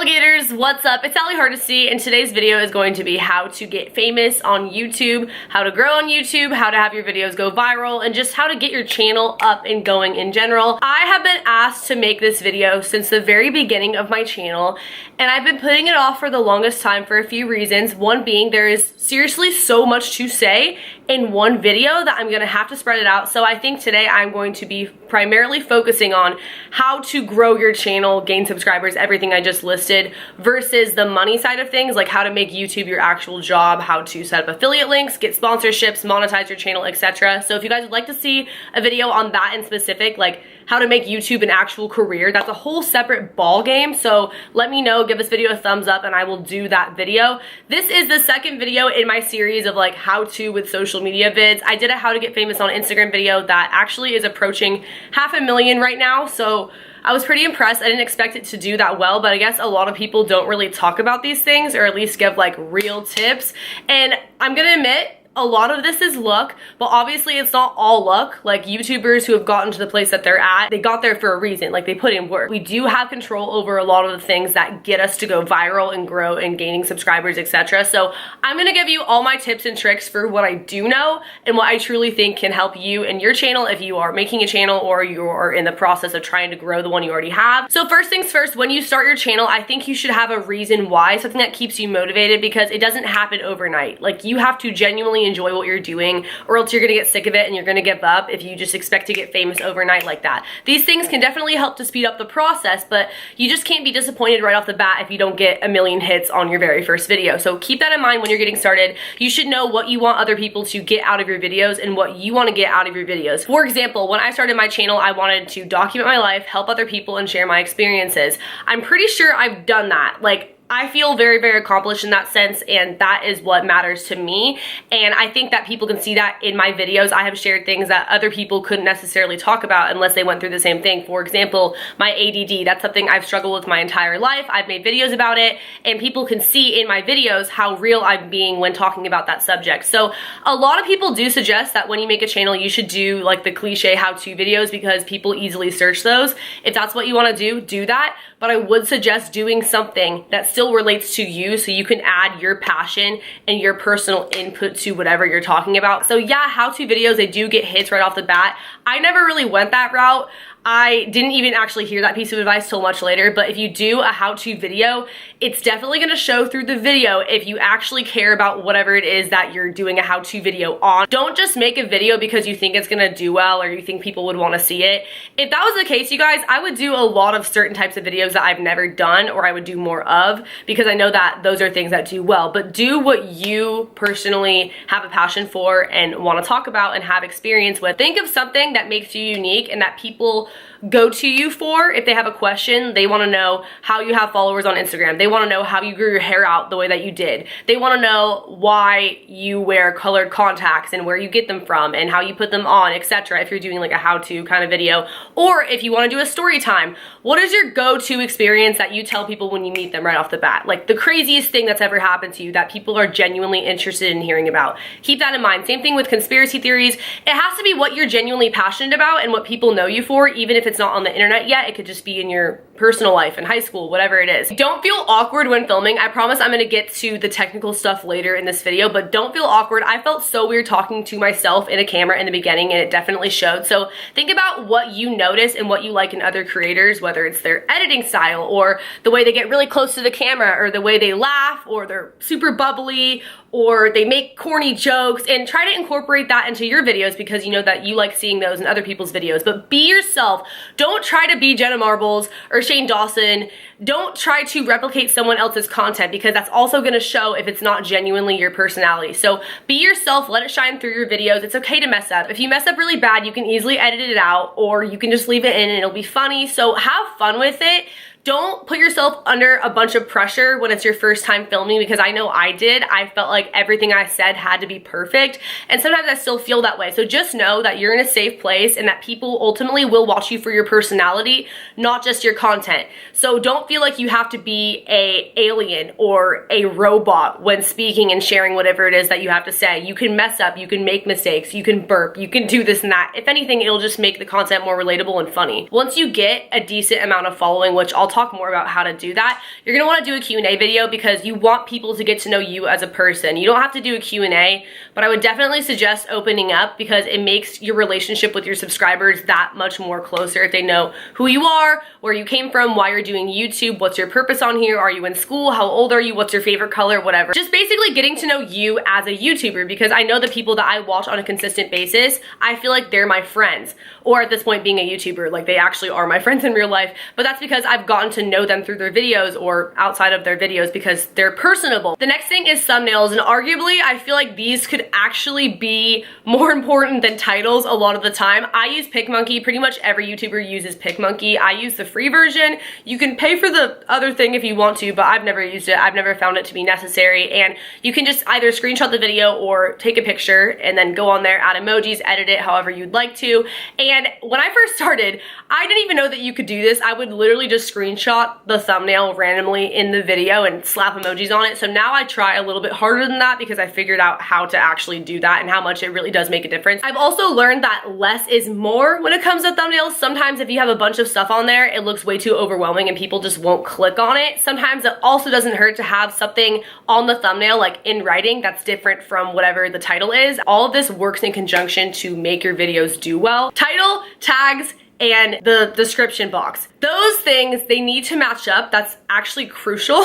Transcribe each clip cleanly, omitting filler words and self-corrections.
alligators, what's up? It's Allie Hardesty, and today's video is going to be how to get famous on YouTube, how to grow on YouTube, how to have your videos go viral, and just how to get your channel up and going in general. I have been asked to make this video since the very beginning of my channel, and I've been putting it off for the longest time for a few reasons. One being there is seriously so much to say in one video that I'm gonna have to spread it out. So I think today I'm going to be primarily focusing on how to grow your channel, gain subscribers, everything I just listed, versus the money side of things, like how to make YouTube your actual job, how to set up affiliate links, get sponsorships, monetize your channel, etc. So if you guys would like to see a video on that in specific, like how to make YouTube an actual career, that's a whole separate ball game. So let me know, give this video a thumbs up, and I will do that video. This is the second video in my series of like how to with social media vids. I did a how to get famous on Instagram video that actually is approaching 500,000 right now. So I was pretty impressed. I didn't expect it to do that well, but I guess a lot of people don't really talk about these things, or at least give like real tips. And I'm gonna admit, a lot of this is luck, but obviously it's not all luck. Like YouTubers who have gotten to the place that they're at, they got there for a reason, like they put in work. We do have control over a lot of the things that get us to go viral and grow and gaining subscribers, etc. So I'm gonna give you all my tips and tricks for what I do know and what I truly think can help you and your channel if you are making a channel or you are in the process of trying to grow the one you already have. So first things first, when you start your channel, I think you should have a reason why, something that keeps you motivated, because it doesn't happen overnight. Like you have to genuinely enjoy what you're doing, or else you're gonna get sick of it and you're gonna give up if you just expect to get famous overnight like that. These things can definitely help to speed up the process, but you just can't be disappointed right off the bat if you don't get 1 million hits on your very first video. So keep that in mind when you're getting started. You should know what you want other people to get out of your videos and what you want to get out of your videos. For example, when I started my channel, I wanted to document my life, help other people, and share my experiences. I'm pretty sure I've done that. Like, I feel very, very accomplished in that sense, and that is what matters to me. And I think that people can see that in my videos. I have shared things that other people couldn't necessarily talk about unless they went through the same thing. For example, my ADD, that's something I've struggled with my entire life. I've made videos about it, and people can see in my videos how real I'm being when talking about that subject. So a lot of people do suggest that when you make a channel, you should do like the cliche how-to videos, because people easily search those. If that's what you want to do that. But I would suggest doing something that still relates to you, so you can add your passion and your personal input to whatever you're talking about. So yeah, how-to videos, they do get hits right off the bat. I never really went that route. I didn't even actually hear that piece of advice till much later, but if you do a how-to video, it's definitely gonna show through the video if you actually care about whatever it is that you're doing a how-to video on. Don't just make a video because you think it's gonna do well or you think people would wanna see it. If that was the case, you guys, I would do a lot of certain types of videos that I've never done, or I would do more of, because I know that those are things that do well. But do what you personally have a passion for and wanna talk about and have experience with. Think of something that makes you unique and that people go to you for if they have a question. They want to know how you have followers on Instagram. They want to know how you grew your hair out the way that you did. They want to know why you wear colored contacts and where you get them from and how you put them on, etc. If you're doing like a how-to kind of video, or if you want to do a story time, what is your go-to experience that you tell people when you meet them right off the bat? Like the craziest thing that's ever happened to you that people are genuinely interested in hearing about. Keep that in mind. Same thing with conspiracy theories. It has to be what you're genuinely passionate about and what people know you for, even if it's not on the internet yet. It could just be in your personal life, in high school, whatever it is. Don't feel awkward when filming. I promise I'm gonna get to the technical stuff later in this video, but don't feel awkward. I felt so weird talking to myself in a camera in the beginning, and it definitely showed. So think about what you notice and what you like in other creators, whether it's their editing style or the way they get really close to the camera, or the way they laugh, or they're super bubbly, or they make corny jokes, and try to incorporate that into your videos because you know that you like seeing those in other people's videos. But be yourself. Don't try to be Jenna Marbles or Shane Dawson. Don't try to replicate someone else's content, because that's also gonna show if it's not genuinely your personality. So be yourself, let it shine through your videos. It's okay to mess up. If you mess up really bad, you can easily edit it out, or you can just leave it in and it'll be funny. So have fun with it. Don't put yourself under a bunch of pressure when it's your first time filming, because I know I did. I felt like everything I said had to be perfect, and sometimes I still feel that way. So just know that you're in a safe place and that people ultimately will watch you for your personality, not just your content. So don't feel like you have to be a alien or a robot when speaking and sharing whatever it is that you have to say. You can mess up, you can make mistakes, you can burp, you can do this and that. If anything, it'll just make the content more relatable and funny. Once you get a decent amount of following, which I'll talk more about how to do that. You're gonna wanna do a Q&A video because you want people to get to know you as a person. You don't have to do a Q&A, but I would definitely suggest opening up because it makes your relationship with your subscribers that much more closer if they know who you are, where you came from, why you're doing YouTube, what's your purpose on here, are you in school, how old are you, what's your favorite color, whatever. Just basically getting to know you as a YouTuber, because I know the people that I watch on a consistent basis, I feel like they're my friends. Or at this point being a YouTuber, like they actually are my friends in real life, but that's because I've gotten to know them through their videos or outside of their videos because they're personable. The next thing is thumbnails, and arguably I feel like these could actually be more important than titles a lot of the time. I use PicMonkey. Pretty much every YouTuber uses PicMonkey. I use the free version. You can pay for the other thing if you want to, but I've never used it. I've never found it to be necessary, and you can just either screenshot the video or take a picture and then go on there, add emojis, edit it however you'd like to. And when I first started, I didn't even know that you could do this. I would literally just screenshot the thumbnail randomly in the video and slap emojis on it. So now I try a little bit harder than that because I figured out how to actually do that and how much it really does make a difference. I've also learned that less is more when it comes to thumbnails. Sometimes if you have a bunch of stuff on there, it looks way too overwhelming and people just won't click on it. Sometimes it also doesn't hurt to have something on the thumbnail, like in writing, that's different from whatever the title is. All of this works in conjunction to make your videos do well. Title, tags, and the description box. Those things, they need to match up. That's actually crucial.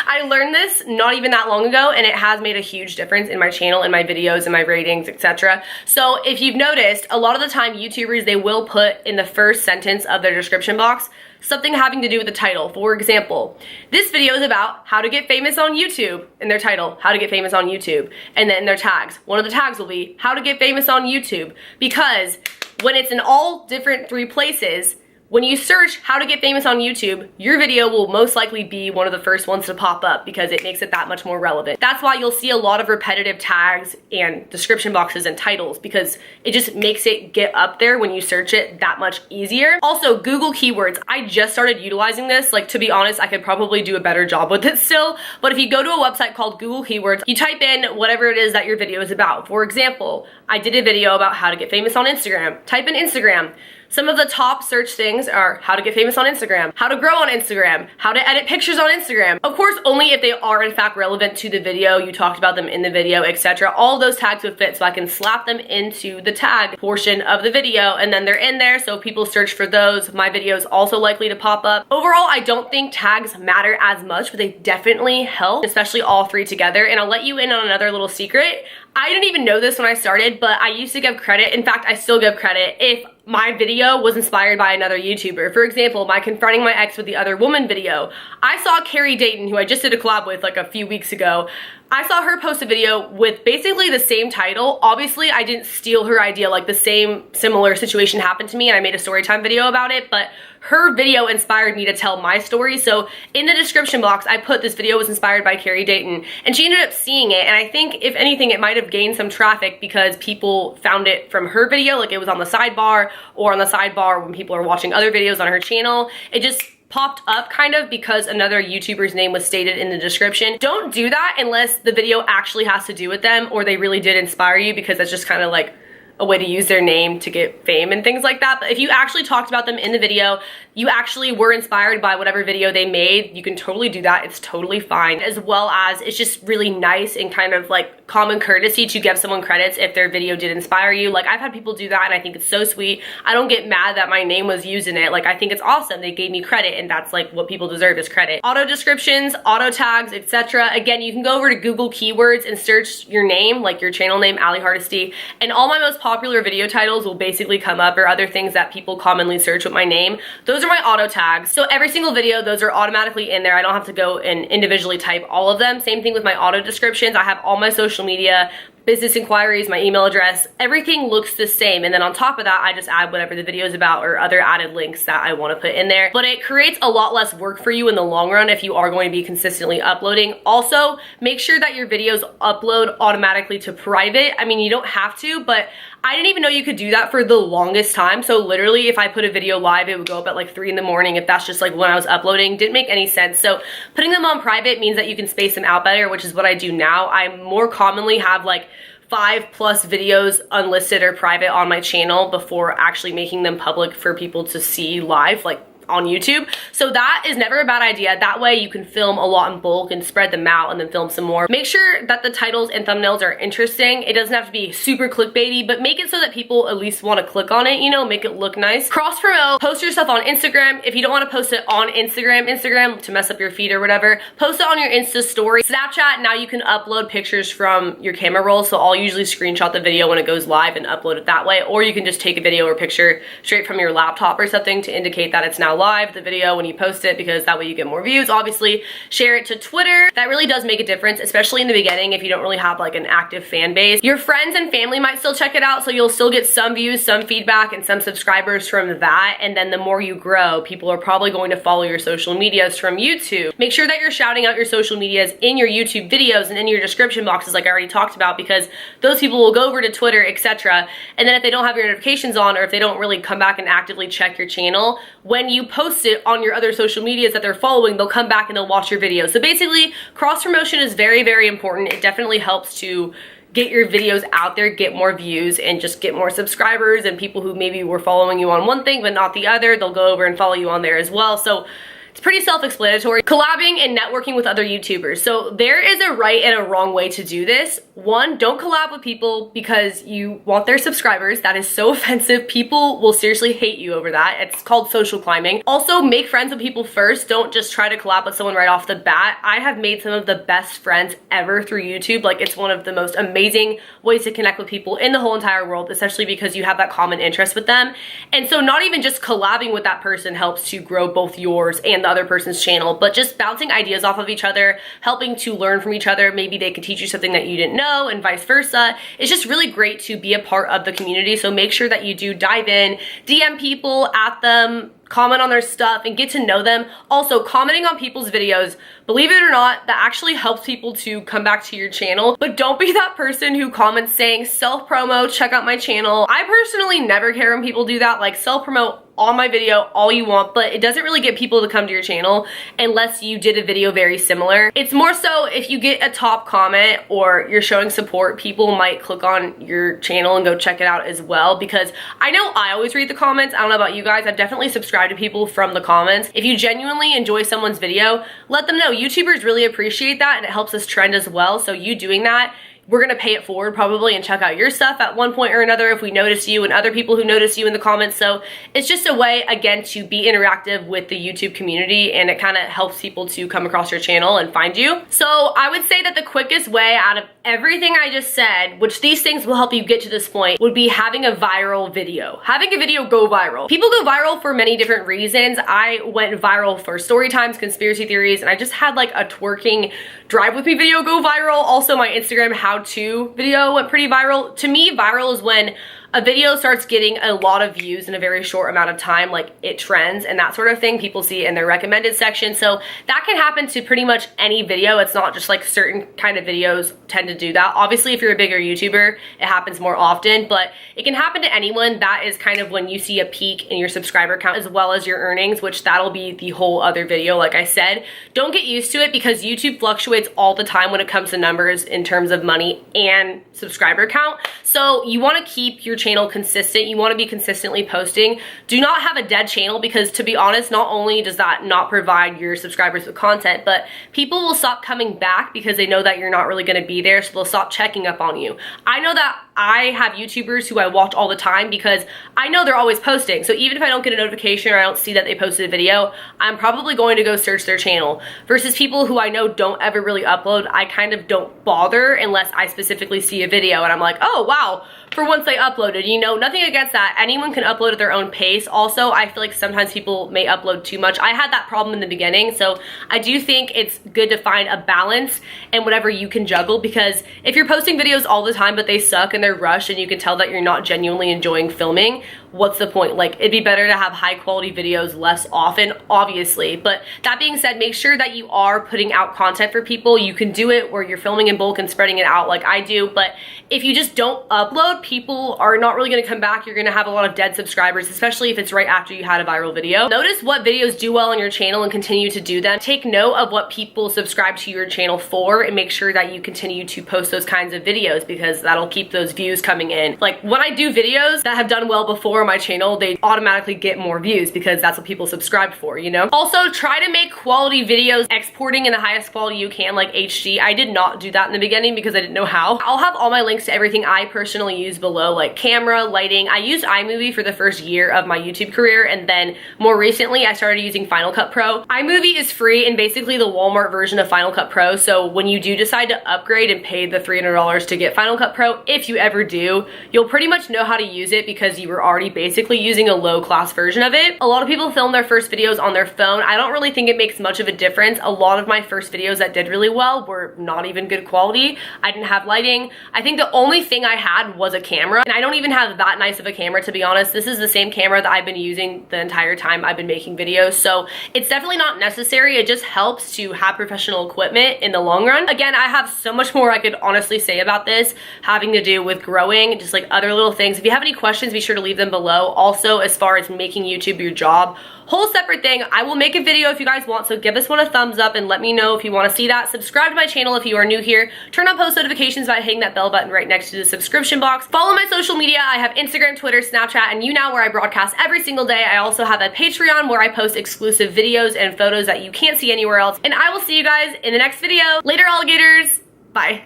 I learned this not even that long ago, and it has made a huge difference in my channel, in my videos, and my ratings, etc. So if you've noticed, a lot of the time YouTubers, they will put in the first sentence of their description box something having to do with the title. For example, this video is about how to get famous on YouTube. In their title, how to get famous on YouTube. And then their tags. One of the tags will be how to get famous on YouTube, because when it's in all different 3 places, when you search how to get famous on YouTube, your video will most likely be one of the first ones to pop up because it makes it that much more relevant. That's why you'll see a lot of repetitive tags and description boxes and titles, because it just makes it get up there when you search it that much easier. Also, Google keywords. I just started utilizing this. Like, to be honest, I could probably do a better job with it still, but if you go to a website called Google Keywords, you type in whatever it is that your video is about. For example, I did a video about how to get famous on Instagram. Type in Instagram. Some of the top search things are how to get famous on Instagram, how to grow on Instagram, how to edit pictures on Instagram. Of course, only if they are in fact relevant to the video, you talked about them in the video, etc. All those tags would fit, so I can slap them into the tag portion of the video, and then they're in there, so if people search for those, my video is also likely to pop up. Overall, I don't think tags matter as much, but they definitely help, especially all 3 together. And I'll let you in on another little secret. I didn't even know this when I started, but I used to give credit. In fact, I still give credit if my video was inspired by another YouTuber. For example, my confronting my ex with the other woman video. I saw Carrie Dayton, who I just did a collab with like a few weeks ago. I saw her post a video with basically the same title. Obviously, I didn't steal her idea, like the same similar situation happened to me and I made a story time video about it, but her video inspired me to tell my story. So in the description box, I put this video was inspired by Carrie Dayton, and she ended up seeing it. And I think if anything, it might have gained some traffic because people found it from her video, like it was on the sidebar or on the sidebar when people are watching other videos on her channel. It just popped up kind of because another YouTuber's name was stated in the description. Don't do that unless the video actually has to do with them or they really did inspire you, because that's just kind of like a way to use their name to get fame and things like that. But if you actually talked about them in the video, you actually were inspired by whatever video they made, you can totally do that. It's totally fine. As well as it's just really nice and kind of like common courtesy to give someone credits if their video did inspire you. Like, I've had people do that and I think it's so sweet. I don't get mad that my name was used in it. Like, I think it's awesome. They gave me credit, and that's like what people deserve, is credit. Auto descriptions, auto tags, etc. Again, you can go over to Google Keywords and search your name, like your channel name, Ali Hardesty, and all my most popular video titles will basically come up, or other things that people commonly search with my name. Those are my auto tags. So every single video, those are automatically in there. I don't have to go and individually type all of them. Same thing with my auto descriptions. I have all my social media, business inquiries, my email address, everything looks the same. And then on top of that, I just add whatever the video is about or other added links that I want to put in there. But it creates a lot less work for you in the long run if you are going to be consistently uploading. Also, make sure that your videos upload automatically to private. I mean, you don't have to, but I didn't even know you could do that for the longest time. So literally, if I put a video live, it would go up at like 3 in the morning if that's just like when I was uploading. Didn't make any sense. So putting them on private means that you can space them out better, which is what I do now. I more commonly have like 5+ videos unlisted or private on my channel before actually making them public for people to see live, like on YouTube. So that is never a bad idea. That way you can film a lot in bulk and spread them out and then film some more. Make sure that the titles and thumbnails are interesting. It doesn't have to be super clickbaity, but make it so that people at least want to click on it, you know, make it look nice. Cross promote, post your stuff on Instagram. If you don't want to post it on Instagram to mess up your feed or whatever, post it on your Insta story. Snapchat, now you can upload pictures from your camera roll. So I'll usually screenshot the video when it goes live and upload it that way. Or you can just take a video or picture straight from your laptop or something to indicate that it's now live, the video, when you post it, because that way you get more views. Obviously, share it to Twitter. That really does make a difference, especially in the beginning if you don't really have like an active fan base. Your friends and family might still check it out, so you'll still get some views, some feedback, and some subscribers from that. And then the more you grow, people are probably going to follow your social medias from YouTube. Make sure that you're shouting out your social medias in your YouTube videos and in your description boxes like I already talked about, because those people will go over to Twitter, etc. And then if they don't have your notifications on, or if they don't really come back and actively check your channel, when you post it on your other social medias that they're following, they'll come back and they'll watch your video. So basically, cross promotion is very, very important. It definitely helps to get your videos out there, get more views, and just get more subscribers, and people who maybe were following you on one thing but not the other, they'll go over and follow you on there as well. So it's pretty self-explanatory. Collabing and networking with other YouTubers. So there is a right and a wrong way to do this. One, don't collab with people because you want their subscribers. That is so offensive. People will seriously hate you over that. It's called social climbing. Also, make friends with people first. Don't just try to collab with someone right off the bat. I have made some of the best friends ever through YouTube. Like, it's one of the most amazing ways to connect with people in the whole entire world, especially because you have that common interest with them. And so not even just collabing with that person helps to grow both yours and the other person's channel, but just bouncing ideas off of each other, helping to learn from each other. Maybe they could teach you something that you didn't know and vice versa. It's just really great to be a part of the community. So make sure that you do dive in, DM people, at them, comment on their stuff, and get to know them. Also, commenting on people's videos, believe it or not, that actually helps people to come back to your channel. But don't be that person who comments saying self-promo, check out my channel. I personally never care when people do that. Like, self-promote on my video all you want, but it doesn't really get people to come to your channel unless you did a video very similar. It's more so if you get a top comment or you're showing support, people might click on your channel and go check it out as well, because I know I always read the comments. I don't know about you guys. I've definitely subscribed to people from the comments. If you genuinely enjoy someone's video, let them know. YouTubers really appreciate that, and it helps us trend as well. So you doing that, we're gonna pay it forward probably and check out your stuff at one point or another if we notice you, and other people who notice you in the comments. So it's just a way, again, to be interactive with the YouTube community, and it kind of helps people to come across your channel and find you. So I would say that the quickest way out of everything I just said, which these things will help you get to this point, would be having a viral video. Having a video go viral. People go viral for many different reasons. I went viral for story times, conspiracy theories, and I just had like a twerking drive with me video go viral. Also, my Instagram how-to video went pretty viral. To me, viral is when a video starts getting a lot of views in a very short amount of time, like it trends and that sort of thing. People see it in their recommended section. So that can happen to pretty much any video. It's not just like certain kind of videos tend to do that. Obviously, if you're a bigger YouTuber, it happens more often, but it can happen to anyone. That is kind of when you see a peak in your subscriber count as well as your earnings, which that'll be the whole other video. Like I said, don't get used to it because YouTube fluctuates all the time when it comes to numbers in terms of money and subscriber count. So you want to keep your channel consistent. You want to be consistently posting. Do not have a dead channel, because to be honest, not only does that not provide your subscribers with content, but people will stop coming back because they know that you're not really going to be there, so they'll stop checking up on you. I know that I have YouTubers who I watch all the time because I know they're always posting. So even if I don't get a notification or I don't see that they posted a video, I'm probably going to go search their channel. Versus people who I know don't ever really upload, I kind of don't bother unless I specifically see a video and I'm like, oh wow, for once they uploaded. You know, nothing against that. Anyone can upload at their own pace. Also, I feel like sometimes people may upload too much. I had that problem in the beginning, so I do think it's good to find a balance and whatever you can juggle, because if you're posting videos all the time but they suck and they're rushed and you can tell that you're not genuinely enjoying filming, what's the point? Like, it'd be better to have high quality videos less often, obviously. But that being said, make sure that you are putting out content for people. You can do it where you're filming in bulk and spreading it out like I do, but if you just don't upload, people are not really going to come back. You're going to have a lot of dead subscribers, especially if it's right after you had a viral video. Notice what videos do well on your channel and continue to do them. Take note of what people subscribe to your channel for and make sure that you continue to post those kinds of videos, because that'll keep those views coming in. Like, when I do videos that have done well before, my channel, they automatically get more views because that's what people subscribe for, you know? Also, try to make quality videos, exporting in the highest quality you can, like HD. I did not do that in the beginning because I didn't know how. I'll have all my links to everything I personally use below, like camera, lighting. I used iMovie for the first year of my YouTube career, and then more recently I started using Final Cut Pro. iMovie is free and basically the Walmart version of Final Cut Pro, so when you do decide to upgrade and pay the $300 to get Final Cut Pro, if you ever do, you'll pretty much know how to use it because you were already basically using a low class version of it. A lot of people film their first videos on their phone. I don't really think it makes much of a difference. A lot of my first videos that did really well were not even good quality. I didn't have lighting. I think the only thing I had was a camera, and I don't even have that nice of a camera, to be honest. This is the same camera that I've been using the entire time I've been making videos, so it's definitely not necessary. It just helps to have professional equipment in the long run. Again, I have so much more I could honestly say about this, having to do with growing, just like other little things. If you have any questions, be sure to leave them below. Also, as far as making YouTube your job, whole separate thing. I will make a video if you guys want, so give this one a thumbs up and let me know if you want to see that. Subscribe to my channel if you are new here. Turn on post notifications by hitting that bell button right next to the subscription box. Follow my social media. I have Instagram, Twitter, Snapchat, and YouNow, where I broadcast every single day. I also have a Patreon where I post exclusive videos and photos that you can't see anywhere else. And I will see you guys in the next video. Later, alligators. Bye.